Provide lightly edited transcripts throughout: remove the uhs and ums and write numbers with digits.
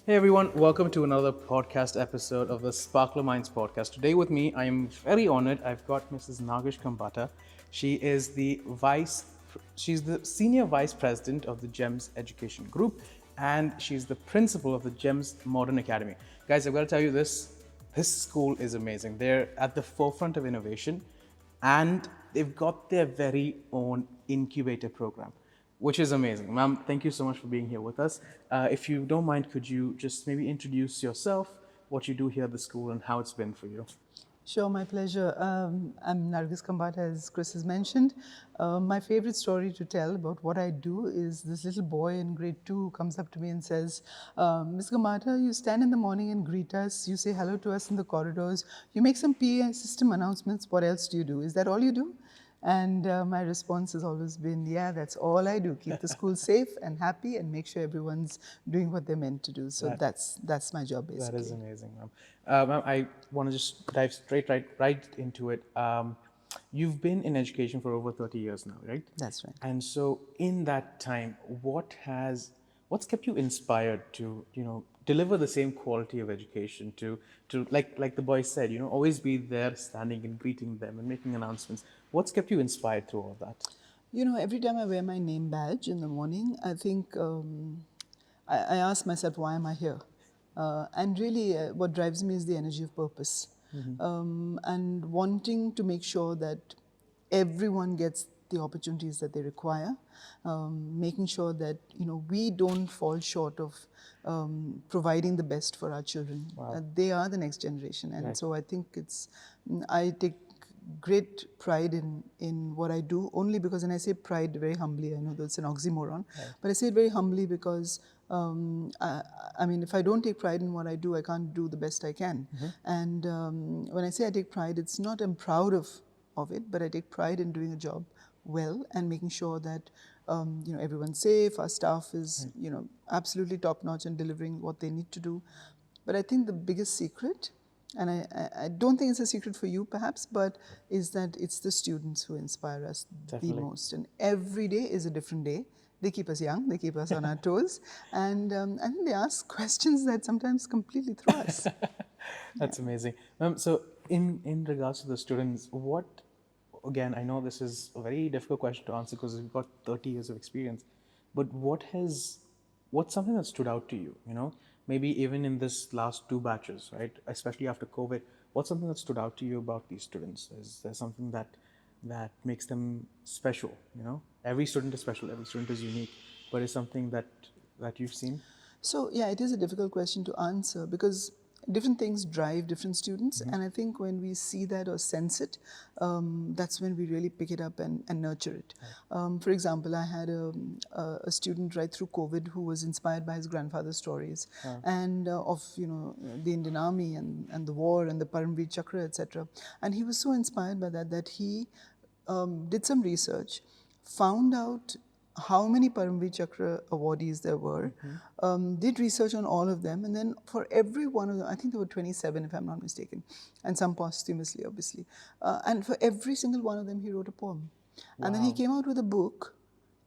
Hey everyone, welcome to another podcast episode of the Sparkler Minds podcast. Today with me, I am very honored. I've got Mrs. Nargish Khambatta. She is she's the senior vice president of the GEMS Education Group, and she's the principal of the GEMS Modern Academy. Guys, I've got to tell you this school is amazing. They're at the forefront of innovation, and they've got their very own incubator program, which is amazing. Ma'am, thank you so much for being here with us. If you don't mind, could you just maybe introduce yourself, what you do here at the school, and how it's been for you? Sure, my pleasure. I'm Nargish Khambatta, as Chris has mentioned. My favorite story to tell about what I do is this little boy in grade 2 who comes up to me and says, Ms. Khambatta, you stand in the morning and greet us, you say hello to us in the corridors, you make some PA system announcements, what else do you do? Is that all you do? And my response has always been, yeah, that's all I do. Keep the school safe and happy and make sure everyone's doing what they're meant to do. So that's my job, basically. That is amazing, ma'am. Ma'am, I want to just dive right into it. You've been in education for over 30 years now, right? That's right. And so, in that time, what's kept you inspired to, deliver the same quality of education to like the boy said, always be there, standing and greeting them and making announcements. What's kept you inspired through all that? Every time I wear my name badge in the morning, I think I ask myself, why am I here? And really, what drives me is the energy of purpose, and wanting to make sure that everyone gets the opportunities that they require, making sure that we don't fall short of providing the best for our children. They are the next generation, and so I think I take great pride in what I do, only because, and I say pride very humbly, I know that's an oxymoron, but I say it very humbly because I mean, if I don't take pride in what I do, I can't do the best I can. And when I say I take pride, it's not I'm proud of it, but I take pride in doing a job well and making sure that everyone's safe, our staff is absolutely top notch and delivering what they need to do. But I think the biggest secret, and I don't think it's a secret for you perhaps, but is that it's the students who inspire us the most. And every day is a different day. They keep us young, they keep us on our toes, and I think they ask questions that sometimes completely throw us. That's amazing. So in regards to the students, again, I know this is a very difficult question to answer because you've got 30 years of experience, but what's something that stood out to you, maybe even in this last two batches, right? Especially after COVID, what's something that stood out to you about these students? Is there something that makes them special, Every student is special, every student is unique, but is something that you've seen? So yeah, it is a difficult question to answer because different things drive different students, and I think when we see that or sense it, that's when we really pick it up and nurture it. For example, I had a student right through COVID who was inspired by his grandfather's stories and of the Indian Army and the war and the Paramveer Chakra, etc. And he was so inspired by that he did some research, found out how many Paramveer Chakra awardees there were, did research on all of them, and then for every one of them, I think there were 27 if I'm not mistaken, and some posthumously obviously, and for every single one of them he wrote a poem. And then he came out with a book,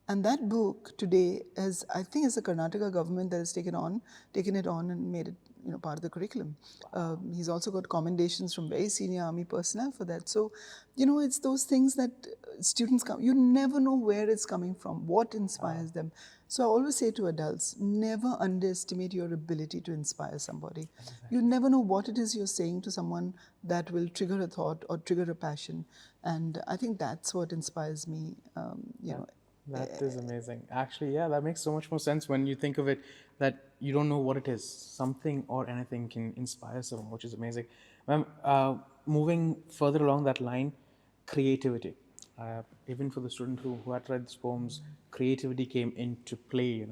and that book today I think it's the Karnataka government that has taken it on and made it part of the curriculum. He's also got commendations from very senior army personnel for that. So, it's those things that students come, you never know where it's coming from, what inspires them. So I always say to adults, never underestimate your ability to inspire somebody. You never know what it is you're saying to someone that will trigger a thought or trigger a passion. And I think that's what inspires me, That is amazing. Actually, yeah, that makes so much more sense when you think of it, that you don't know what it is. Something or anything can inspire someone, which is amazing. Ma'am, moving further along that line, creativity. Even for the student who had read these poems, creativity came into play,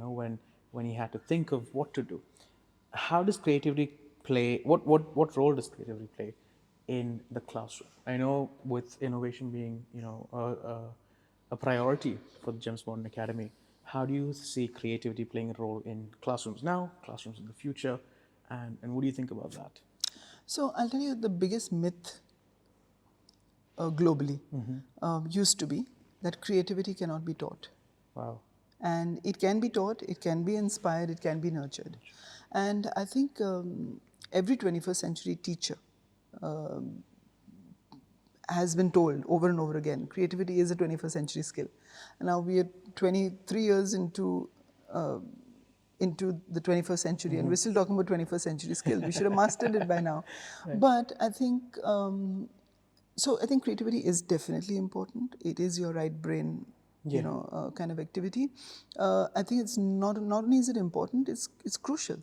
when he had to think of what to do. How does creativity play? What role does creativity play in the classroom? I know with innovation being, a priority for the GEMS Modern Academy, how do you see creativity playing a role in classrooms now, classrooms in the future, and what do you think about that? So I'll tell you the biggest myth globally used to be that creativity cannot be taught. Wow. And it can be taught, it can be inspired, it can be nurtured. And I think every 21st century teacher has been told over and over again, creativity is a 21st century skill. And now we are 23 years into the 21st century, and we're still talking about 21st century skill. We should have mastered it by now. But I think, so I think creativity is definitely important. It is your right brain, kind of activity. I think it's not only is it important, it's crucial.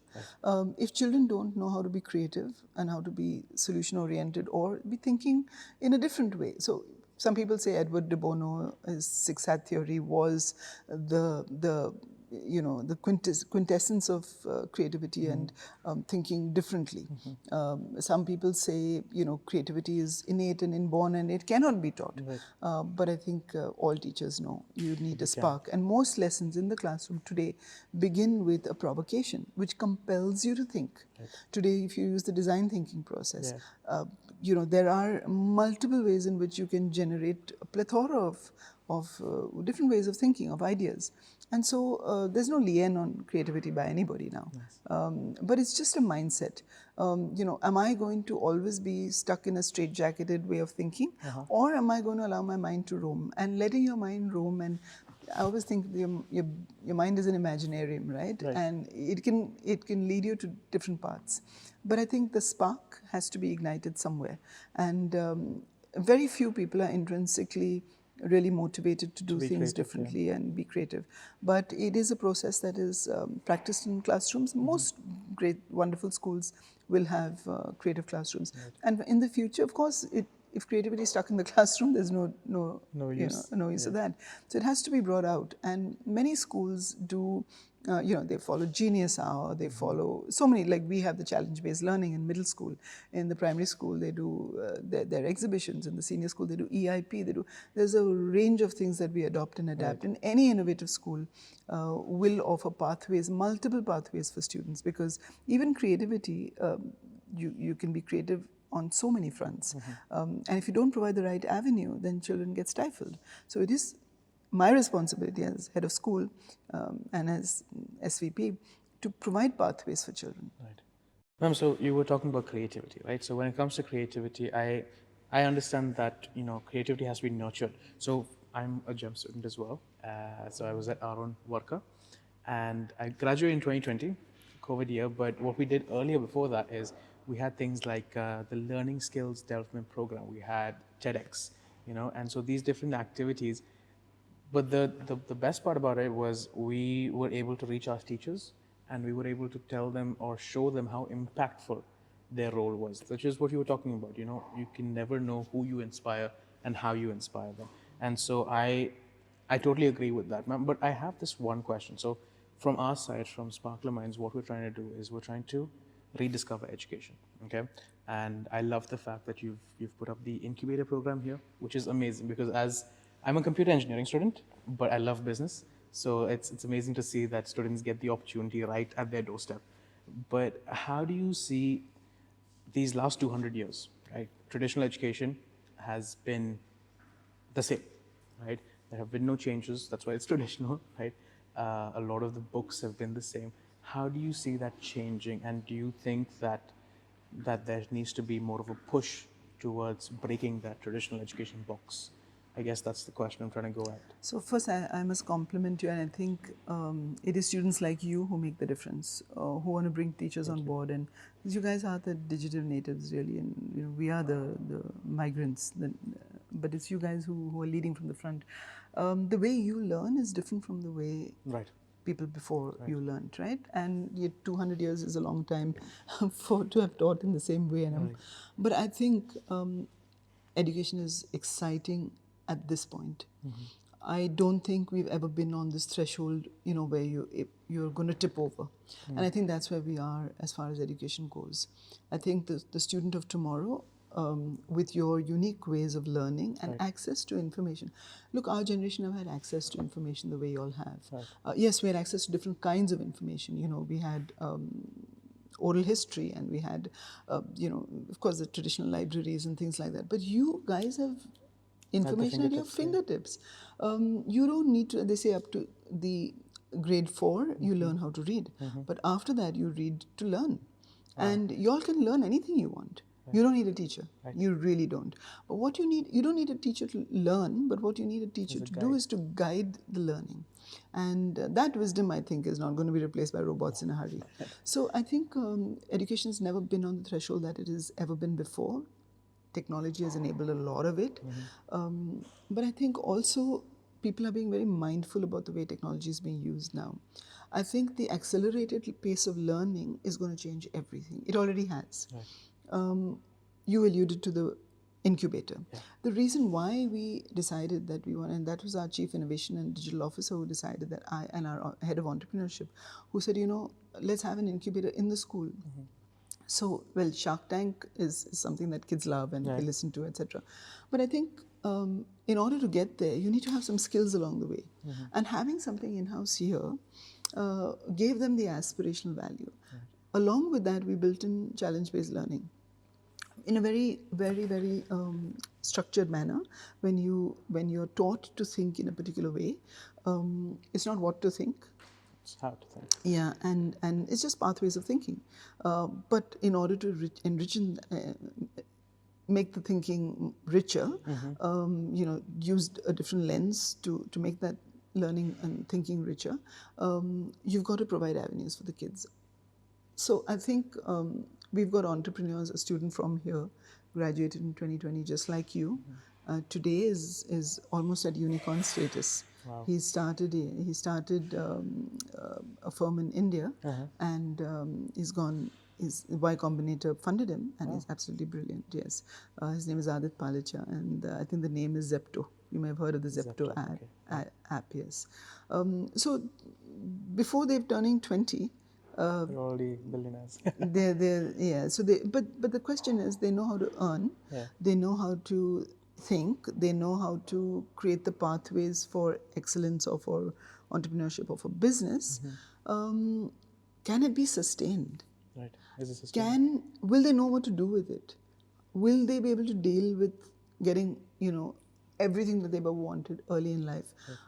If children don't know how to be creative and how to be solution oriented or be thinking in a different way. So some people say Edward de Bono, his six hat theory was the quintessence of creativity and thinking differently. Some people say, creativity is innate and inborn and it cannot be taught. But I think all teachers know you need a spark. And most lessons in the classroom today begin with a provocation, which compels you to think. Today, if you use the design thinking process, there are multiple ways in which you can generate a plethora of different ways of thinking, of ideas. And so there's no lien on creativity by anybody now. But it's just a mindset. Am I going to always be stuck in a straitjacketed way of thinking? Or am I going to allow my mind to roam? And letting your mind roam, and I always think your mind is an imaginarium, right? And it can lead you to different paths. But I think the spark has to be ignited somewhere. And very few people are intrinsically really motivated to do things differently and be creative. But it is a process that is practiced in classrooms. Most great, wonderful schools will have creative classrooms. And in the future, of course, if creativity is stuck in the classroom, there's no use of that. So it has to be brought out. And many schools do, they follow Genius Hour, they follow so many, like we have the challenge-based learning in middle school. In the primary school, they do their exhibitions. In the senior school, they do EIP. There's a range of things that we adopt and adapt. And any innovative school will offer pathways, multiple pathways for students, because even creativity, you can be creative on so many fronts. And if you don't provide the right avenue, then children get stifled. So it is my responsibility as head of school and as SVP to provide pathways for children. Right. Ma'am, so you were talking about creativity, right? So when it comes to creativity, I understand that, creativity has to be nurtured. So I'm a GEM student as well. So I was at our own worker, and I graduated in 2020, COVID year. But what we did earlier before that is we had things like the Learning Skills Development Program. We had TEDx, and so these different activities. But the best part about it was we were able to reach our teachers, and we were able to tell them or show them how impactful their role was, which is what you were talking about. You can never know who you inspire and how you inspire them. And so I totally agree with that, ma'am. But I have this one question. So from our side, from Sparkler Minds, what we're trying to do is we're trying to rediscover education. Okay. And I love the fact that you've put up the incubator program here, which is amazing, because as I'm a computer engineering student, but I love business. So it's amazing to see that students get the opportunity right at their doorstep. But how do you see these last 200 years, right? Traditional education has been the same, right? There have been no changes. That's why it's traditional, right? A lot of the books have been the same. How do you see that changing? And do you think that there needs to be more of a push towards breaking that traditional education box? I guess that's the question I'm trying to go at. So first, I must compliment you, and I think it is students like you who make the difference, who want to bring teachers on board. And you guys are the digital natives, really, and we are the migrants. But it's you guys who are leading from the front. The way you learn is different from the way people before you learned, right? And yet 200 years is a long time to have taught in the same way. But I think education is exciting at this point. I don't think we've ever been on this threshold, where you're going to tip over. And I think that's where we are as far as education goes. I think the student of tomorrow, with your unique ways of learning and access to information. Look, our generation never had access to information the way you all have. Yes, we had access to different kinds of information. We had oral history, and we had, of course, the traditional libraries and things like that. But you guys have information at your fingertips. You don't need to, they say up to the grade 4, you learn how to read. But after that, you read to learn. And y'all can learn anything you want. You don't need a teacher. You really don't. But what you don't need a teacher to learn, but what you need a teacher to do is to guide the learning. And that wisdom, I think, is not going to be replaced by robots in a hurry. So I think education has never been on the threshold that it has ever been before. Technology has enabled a lot of it. But I think also people are being very mindful about the way technology is being used now. I think the accelerated pace of learning is going to change everything. It already has. You alluded to the incubator. The reason why we decided that we want, and that was our chief innovation and digital officer who decided that and our head of entrepreneurship, who said, let's have an incubator in the school. So, well, Shark Tank is something that kids love and they listen to, etc. But I think in order to get there, you need to have some skills along the way. And having something in-house here gave them the aspirational value. Along with that, we built in challenge-based learning in a very, very, very structured manner. When you're taught to think in a particular way, it's not what to think. It's how to think. Yeah, and it's just pathways of thinking. But in order to enrich and make the thinking richer, used a different lens to make that learning and thinking richer, you've got to provide avenues for the kids. So I think we've got entrepreneurs, a student from here, graduated in 2020, just like you. Today is almost at unicorn status. Wow. He started a firm in India, and his Y Combinator funded him, and he's absolutely brilliant. Yes, his name is Adit Palicha, and I think the name is Zepto. You may have heard of the Zepto app. Yes. So before they're turning 20. They're already billionaires. So but the question is, they know how to earn, they know how to think, they know how to create the pathways for excellence or for entrepreneurship or for business. Can it be sustained? Right. Is it sustainable? Will they know what to do with it? Will they be able to deal with getting, everything that they've ever wanted early in life?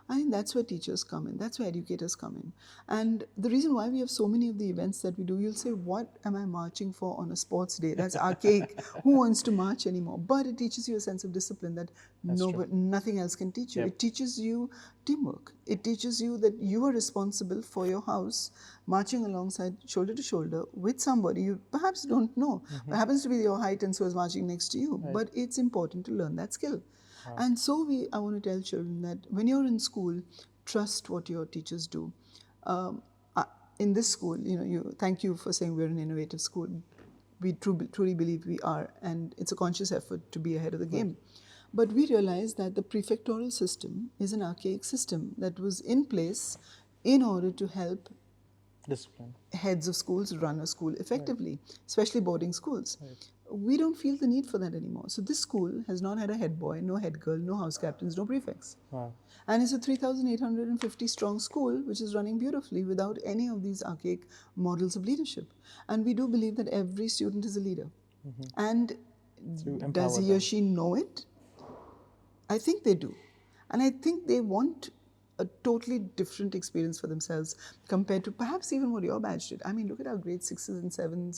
I think that's where teachers come in. That's where educators come in. And the reason why we have so many of the events that we do, you'll say, what am I marching for on a sports day? That's archaic. Who wants to march anymore? But it teaches you a sense of discipline that nothing else can teach you. It teaches you teamwork. It teaches you that you are responsible for your house, marching alongside shoulder to shoulder with somebody you perhaps don't know. It happens to be your height and so is marching next to you. But it's important to learn that skill. And so I want to tell children that when you're in school, trust what your teachers do. In this school, thank you for saying we're an innovative school. We truly believe we are, and it's a conscious effort to be ahead of the game. But we realize that the prefectorial system is an archaic system that was in place in order to help discipline heads of schools run a school effectively, especially boarding schools. We don't feel the need for that anymore. So this school has not had a head boy, no head girl, no house captains, no prefects. Wow. And it's a 3,850 strong school which is running beautifully without any of these archaic models of leadership. And we do believe that every student is a leader. And does he or she know it? I think they do. And I think they want a totally different experience for themselves compared to perhaps even what your batch did. I mean, look at our grade 6 and 7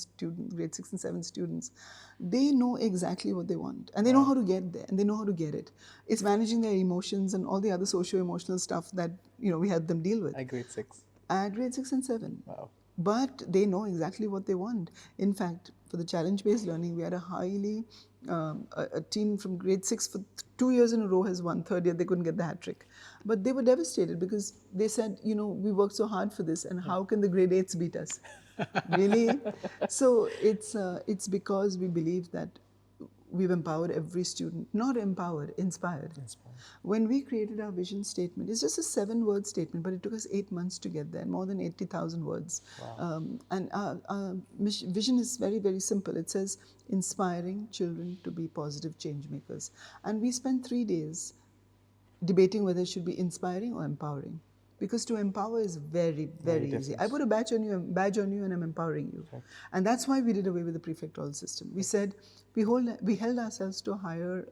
students. They know exactly what they want, and they know how to get there, and they know how to get it. It's managing their emotions and all the other socio-emotional stuff that we help them deal with. At grade 6. At grade 6 and 7. Wow. But they know exactly what they want. In fact, for the challenge-based learning, we had a team from grade 6 for 2 years in a row has won. Third year, they couldn't get the hat trick. But they were devastated because they said, we worked so hard for this, and how can the grade 8s beat us? Really? So it's because we believe that we've empowered every student. Not empowered, inspired. When we created our vision statement, it's just a 7-word statement, but it took us 8 months to get there, more than 80,000 words. Wow. And our vision is very, very simple. It says, inspiring children to be positive change makers. And we spent 3 days debating whether it should be inspiring or empowering. Because to empower is very, very easy. I put a badge on you and I'm empowering you. Okay. And that's why we did away with the prefectorial system. We said, we held ourselves to a higher,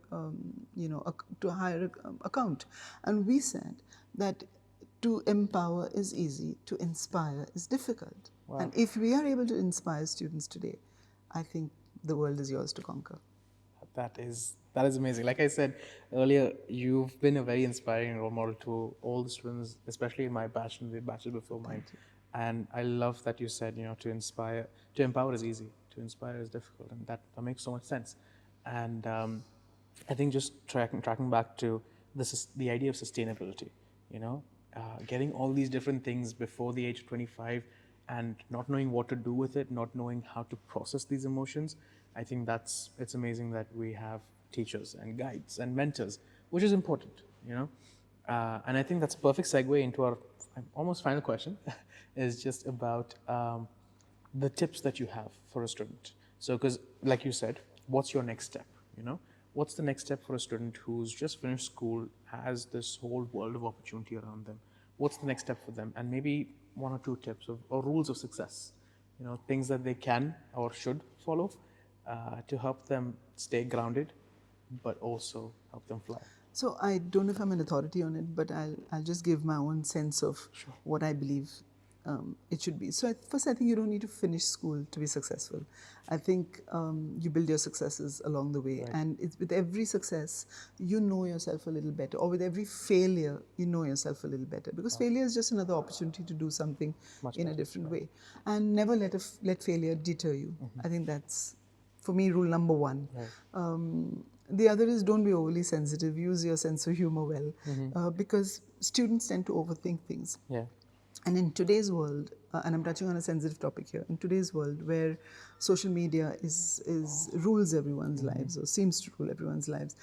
account. And we said that To empower is easy, to inspire is difficult. Wow. And if we are able to inspire students today, I think the world is yours to conquer. That is amazing. Like I said earlier, you've been a very inspiring role model to all the students, especially in my batch and the batches before mine. And I love that you said, to empower is easy, to inspire is difficult, and that makes so much sense. And I think just tracking back to the idea of sustainability, getting all these different things before the age of 25 and not knowing what to do with it, not knowing how to process these emotions. I think it's amazing that we have teachers and guides and mentors, which is important. And I think that's a perfect segue into our almost final question, is just about the tips that you have for a student. So, because like you said, what's your next step? What's the next step for a student who's just finished school, has this whole world of opportunity around them? What's the next step for them? And maybe one or two tips or rules of success, things that they can or should follow to help them stay grounded, but also help them fly. So I don't know if I'm an authority on it, but I'll just give my own sense of what I believe it should be. So first, I think you don't need to finish school to be successful. I think you build your successes along the way, and with every success, you know yourself a little better, or with every failure, you know yourself a little better, because failure is just another opportunity to do something in a different way. And never let failure deter you. I think that's, for me, rule number one. The other is, don't be overly sensitive. Use your sense of humor well, because students tend to overthink things. Yeah. And in today's world, and I'm touching on a sensitive topic here, in today's world where social media rules everyone's lives, or seems to rule everyone's lives,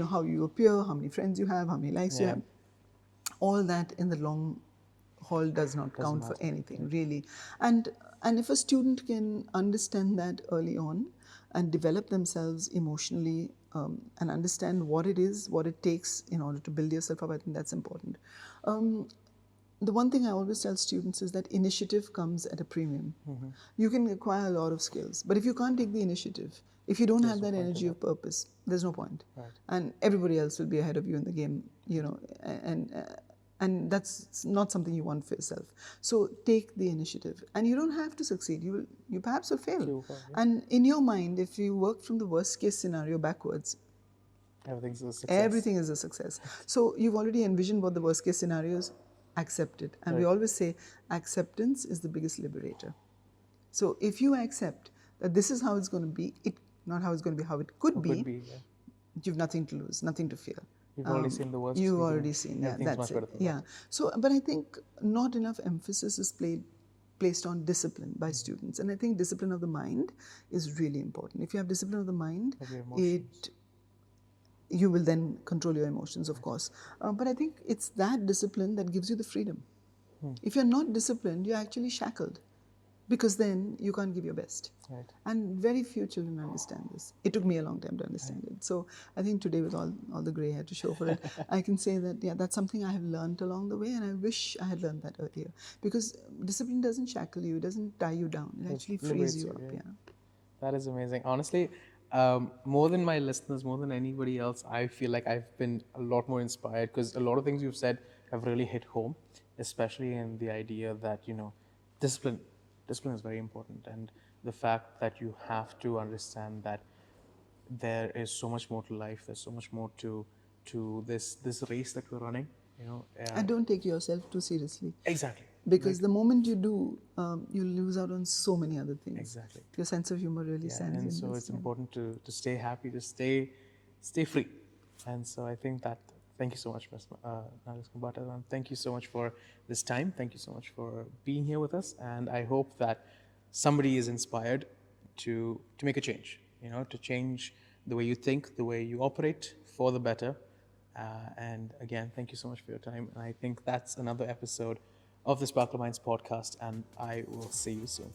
how you appear, how many friends you have, how many likes you have, all that in the long haul does not count for anything, really. And if a student can understand that early on and develop themselves emotionally, and understand what it is, what it takes in order to build yourself up, I think that's important. The one thing I always tell students is that initiative comes at a premium. You can acquire a lot of skills, but if you can't take the initiative, if you don't have that energy of purpose, there's no point. And everybody else will be ahead of you in the game, and that's not something you want for yourself. So take the initiative, and you don't have to succeed. You perhaps will fail. And in your mind, if you work from the worst case scenario backwards, everything's a success. Everything is a success. So you've already envisioned what the worst case scenario is. Accept it. And we always say acceptance is the biggest liberator. So if you accept that this is how it's going to be, not how it's going to be, how it could be, you've nothing to lose, nothing to fear. You've already seen the worst. You've already seen, that's it. Yeah. So, but I think not enough emphasis is placed on discipline by students. And I think discipline of the mind is really important. If you have discipline of the mind, you will then control your emotions, of course. But I think it's that discipline that gives you the freedom. If you're not disciplined, you're actually shackled, because then you can't give your best. And very few children understand this. It took me a long time to understand it. So I think today, with all the grey hair to show for it, I can say that, that's something I have learned along the way, and I wish I had learned that earlier. Because discipline doesn't shackle you, it doesn't tie you down, it actually frees you up. That is amazing. Honestly, more than my listeners, more than anybody else, I feel like I've been a lot more inspired, because a lot of things you've said have really hit home, especially in the idea that, discipline is very important, and the fact that you have to understand that there is so much more to life, there's so much more to this race that we're running, And don't take yourself too seriously. Exactly. Because the moment you do, you lose out on so many other things. Exactly. Your sense of humor really stands in this. And so it's important to stay happy, to stay free. And so I think that, thank you so much, Ms. Nargish Khambatta. Thank you so much for this time. Thank you so much for being here with us. And I hope that somebody is inspired to make a change, to change the way you think, the way you operate for the better. And again, thank you so much for your time. And I think that's another episode of the Sparkle Minds podcast, and I will see you soon.